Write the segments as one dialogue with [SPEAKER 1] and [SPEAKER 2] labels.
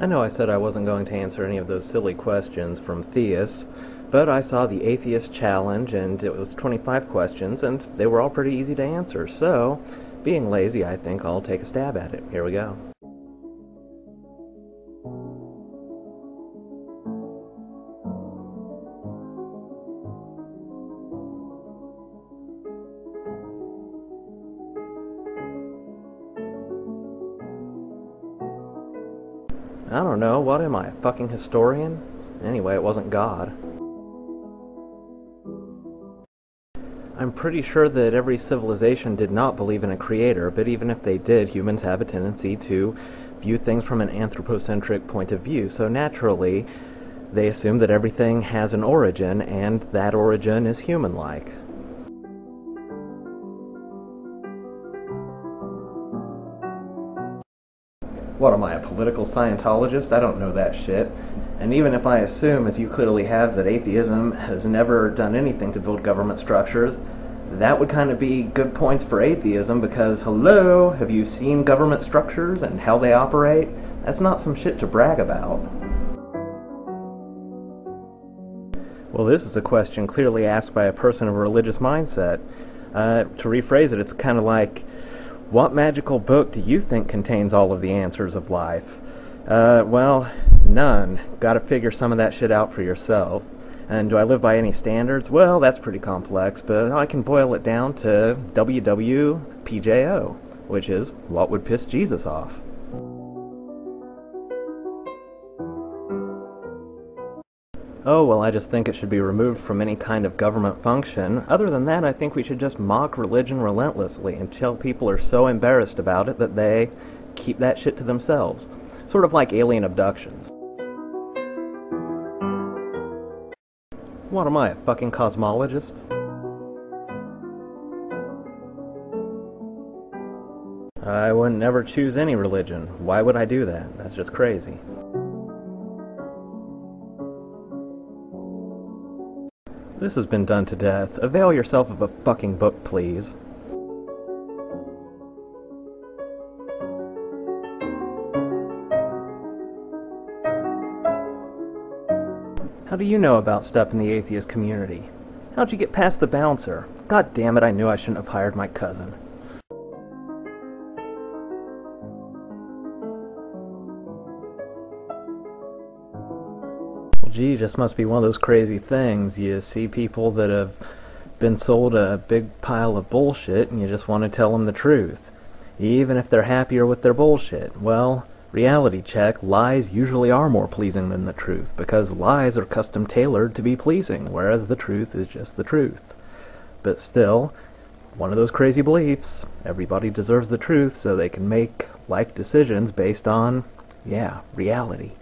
[SPEAKER 1] I know I said I wasn't going to answer any of those silly questions from theists, but I saw the Atheist Challenge, and it was 25 questions, and they were all pretty easy to answer, so, being lazy, I think I'll take a stab at it. Here we go. I don't know, what am I, a fucking historian? Anyway, it wasn't God. I'm pretty sure that every civilization did not believe in a creator, but even if they did, humans have a tendency to view things from an anthropocentric point of view, so naturally, they assume that everything has an origin, and that origin is human-like. What am I, a political Scientologist? I don't know that shit. And even if I assume, as you clearly have, that atheism has never done anything to build government structures, that would kind of be good points for atheism because, hello, have you seen government structures and how they operate? That's not some shit to brag about. Well, this is a question clearly asked by a person of a religious mindset. To rephrase it, it's kind of like, what magical book do you think contains all of the answers of life? Well, none. Gotta figure some of that shit out for yourself. And do I live by any standards? Well, that's pretty complex, but I can boil it down to WWPJO, which is, what would piss Jesus off? Oh, well, I just think it should be removed from any kind of government function. Other than that, I think we should just mock religion relentlessly until people are so embarrassed about it that they keep that shit to themselves. Sort of like alien abductions. What am I, a fucking cosmologist? I would never choose any religion. Why would I do that? That's just crazy. This has been done to death. Avail yourself of a fucking book, please. How do you know about stuff in the atheist community? How'd you get past the bouncer? God damn it, I knew I shouldn't have hired my cousin. Gee, just must be one of those crazy things. You see people that have been sold a big pile of bullshit and you just want to tell them the truth, even if they're happier with their bullshit. Well, reality check, lies usually are more pleasing than the truth, because lies are custom tailored to be pleasing, whereas the truth is just the truth. But still, one of those crazy beliefs, everybody deserves the truth so they can make life decisions based on, yeah, reality.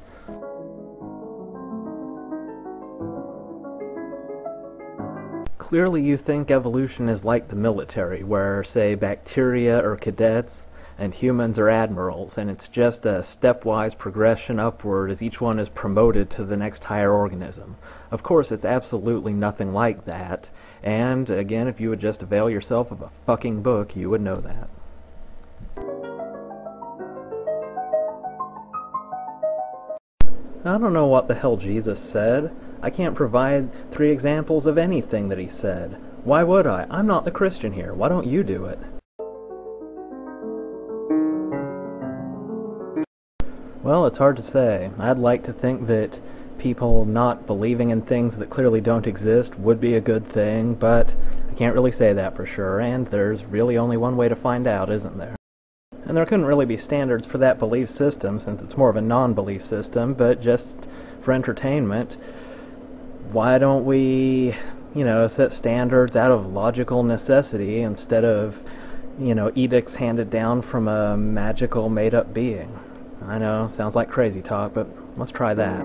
[SPEAKER 1] Clearly you think evolution is like the military, where, say, bacteria are cadets and humans are admirals, and it's just a stepwise progression upward as each one is promoted to the next higher organism. Of course, it's absolutely nothing like that, and, again, if you would just avail yourself of a fucking book, you would know that. I don't know what the hell Jesus said. I can't provide 3 examples of anything that he said. Why would I? I'm not the Christian here. Why don't you do it? Well, it's hard to say. I'd like to think that people not believing in things that clearly don't exist would be a good thing, but I can't really say that for sure, and there's really only one way to find out, isn't there? And there couldn't really be standards for that belief system, since it's more of a non-belief system, but just for entertainment, why don't we, set standards out of logical necessity instead of, edicts handed down from a magical made-up being? I know, sounds like crazy talk, but let's try that.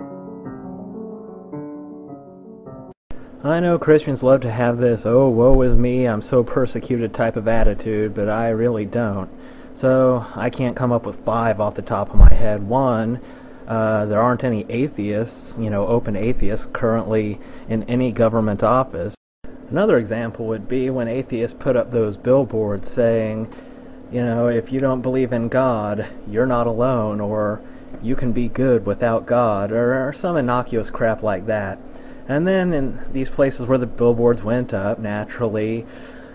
[SPEAKER 1] I know Christians love to have this, oh, woe is me, I'm so persecuted type of attitude, but I really don't. So, I can't come up with 5 off the top of my head. One, there aren't any atheists, open atheists currently in any government office. Another example would be when atheists put up those billboards saying, if you don't believe in God, you're not alone, or you can be good without God, or some innocuous crap like that. And then in these places where the billboards went up, naturally,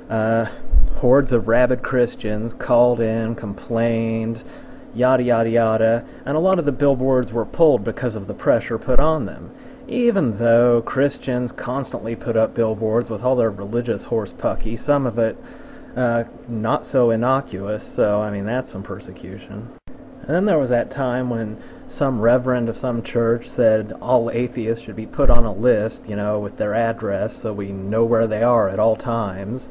[SPEAKER 1] hordes of rabid Christians called in, complained, yada yada yada, and a lot of the billboards were pulled because of the pressure put on them. Even though Christians constantly put up billboards with all their religious horse-pucky, some of it not so innocuous, so I mean that's some persecution. And then there was that time when some reverend of some church said all atheists should be put on a list, with their address so we know where they are at all times.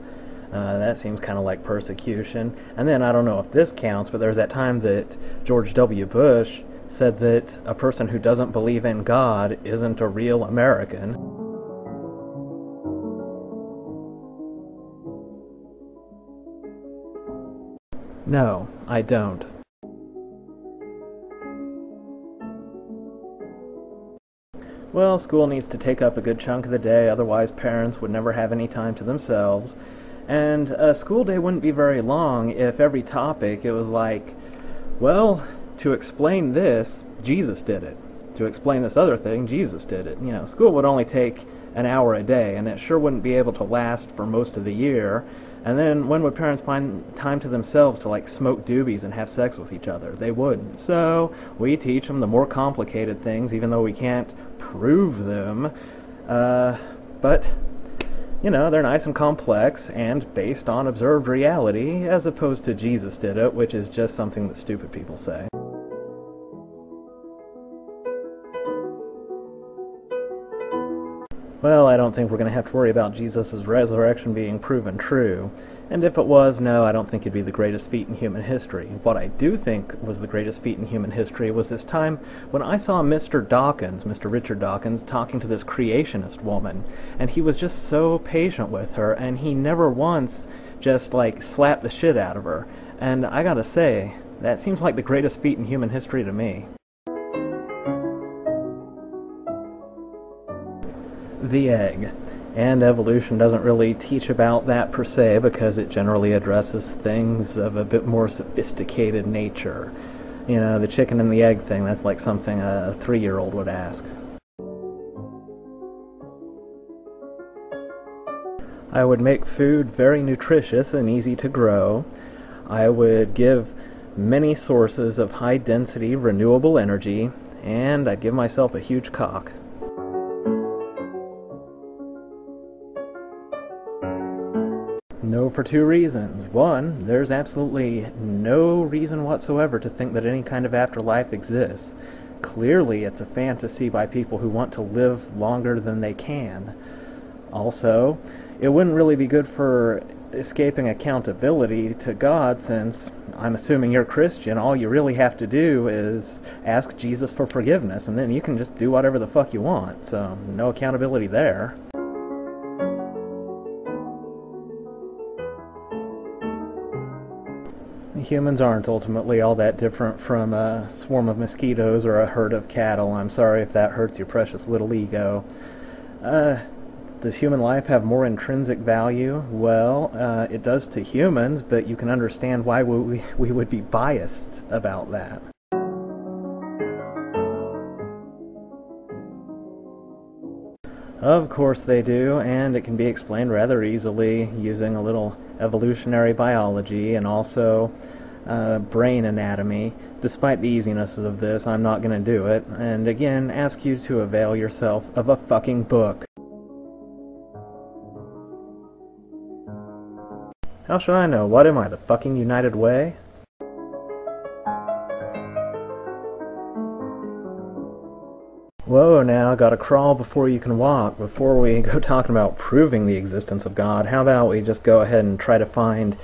[SPEAKER 1] That seems kind of like persecution. And then, I don't know if this counts, but there's that time that George W. Bush said that a person who doesn't believe in God isn't a real American. No, I don't. Well, school needs to take up a good chunk of the day, otherwise parents would never have any time to themselves. And a school day wouldn't be very long if every topic it was like, well, to explain this, Jesus did it. To explain this other thing, Jesus did it. School would only take an hour a day, and it sure wouldn't be able to last for most of the year. And then when would parents find time to themselves to smoke doobies and have sex with each other? They wouldn't. So we teach them the more complicated things, even though we can't prove them. But they're nice and complex and based on observed reality, as opposed to Jesus did it, which is just something that stupid people say. Well, I don't think we're going to have to worry about Jesus' resurrection being proven true. And if it was, no, I don't think it'd be the greatest feat in human history. What I do think was the greatest feat in human history was this time when I saw Mr. Richard Dawkins, talking to this creationist woman. And he was just so patient with her, and he never once just, slapped the shit out of her. And I gotta say, that seems like the greatest feat in human history to me. The egg. And evolution doesn't really teach about that per se, because it generally addresses things of a bit more sophisticated nature. The chicken and the egg thing, that's like something a 3-year-old would ask. I would make food very nutritious and easy to grow. I would give many sources of high-density renewable energy, and I'd give myself a huge cock. No, for 2 reasons. One, there's absolutely no reason whatsoever to think that any kind of afterlife exists. Clearly, it's a fantasy by people who want to live longer than they can. Also, it wouldn't really be good for escaping accountability to God, since I'm assuming you're Christian. All you really have to do is ask Jesus for forgiveness, and then you can just do whatever the fuck you want. So, no accountability there. Humans aren't ultimately all that different from a swarm of mosquitoes or a herd of cattle. I'm sorry if that hurts your precious little ego. Does human life have more intrinsic value? Well, it does to humans, but you can understand why we would be biased about that. Of course they do, and it can be explained rather easily using a little evolutionary biology and also brain anatomy. Despite the easiness of this, I'm not going to do it, and again, ask you to avail yourself of a fucking book. How should I know? What am I, the fucking United Way? Whoa, now, gotta crawl before you can walk. Before we go talking about proving the existence of God, how about we just go ahead and try to find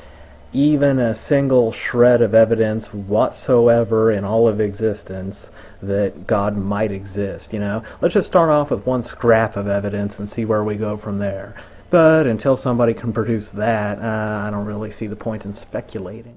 [SPEAKER 1] even a single shred of evidence whatsoever in all of existence that God might exist, Let's just start off with one scrap of evidence and see where we go from there. But until somebody can produce that, I don't really see the point in speculating.